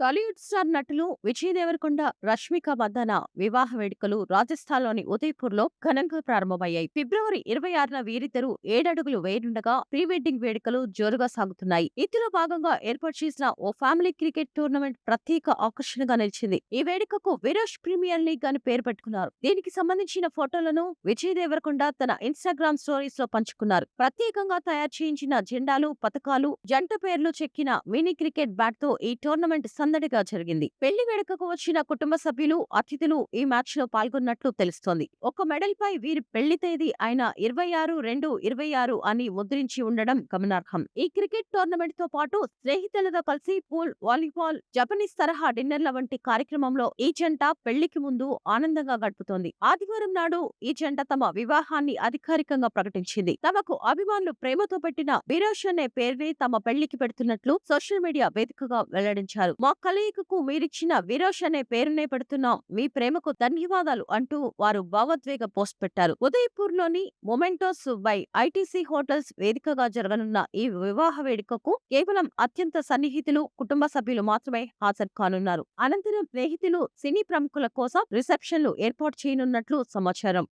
Tollywood star నటులు విజయ్ దేవరకొండ, రష్మిక మందన వివాహ వేడుకలు రాజస్థాన్‌లోని ఉదయ్‌పూర్‌లో ఘనంగా ప్రారంభమయ్యాయి. ఫిబ్రవరి 26న వీరిద్దరూ 7 అడుగులు వేయనుండగా ప్రీ వెడ్డింగ్ వేడుకలు జోరుగా సాగుతున్నాయి. ఇందులో భాగంగా ఏర్పాటు చేసిన ఓ ఫ్యామిలీ క్రికెట్ టోర్నమెంట్ ప్రత్యేక ఆకర్షణగా నిలిచింది. ఈ వేడుకకు విరాష్ ప్రీమియర్ లీగ్ అని పేరు పెట్టుకున్నారు. దీనికి సంబంధించిన ఫోటోలను విజయ్ దేవరకొండ తన ఇన్‌స్టాగ్రామ్ స్టోరీస్‌లో పంచుకున్నారు. ప్రత్యేకంగా తయారు చేయించిన జెండాలు, పతకాలు, జంట పేర్లు చెక్కిన మినీ క్రికెట్ బ్యాట్‌తో ఈ టోర్నమెంట్ సందడిగా జరిగింది. పెళ్లి వేడుకకు వచ్చిన కుటుంబ సభ్యులు, అతిథులు ఈ మ్యాచ్‌లో పాల్గొన్నట్లు తెలుస్తోంది. ఒక మెడల్‌పై వీరి పెళ్లి తేదీ అయిన 26/2/26 అని ముద్రించి ఉండడం గమనార్హం. ఈ క్రికెట్ టోర్నమెంట్‌తో పాటు స్నేహితులతో కలిసి పూల్, వాలీబాల్, జపనీస్ తరహా డిన్నర్ల వంటి కార్యక్రమంలో ఈ జంట పెళ్లికి ముందు ఆనందంగా గడుపుతోంది. ఆదివారం నాడు ఈ జంట తమ వివాహాన్ని అధికారికంగా ప్రకటించింది. తమకు అభిమానులు ప్రేమతో పెట్టిన విరాష్ అనే పేరునే తమ పెళ్లికి పెడుతున్నట్లు సోషల్ మీడియా వేదికగా వెల్లడించారు. మా కలయికకు మీరిచ్చిన విరాష్ అనే పేరునే పెడుతున్నాం. మీ ప్రేమకు ధన్యవాదాలు అంటూ వారు భావోద్వేగ పోస్ట్ పెట్టారు. ఉదయపూర్‌లోని మొమెంటోస్ బై ఐటీసీ హోటల్స్ వేదికగా జరగనున్న ఈ వివాహ వేడుకకు కేవలం అత్యంత సన్నిహితులు, కుటుంబ సభ్యులు మాత్రమే హాజరు కానున్నారు. అనంతరం స్నేహితులు, సినీ ప్రముఖుల కోసం రిసెప్షన్లు ఏర్పాటు చేయనున్నట్లు సమాచారం.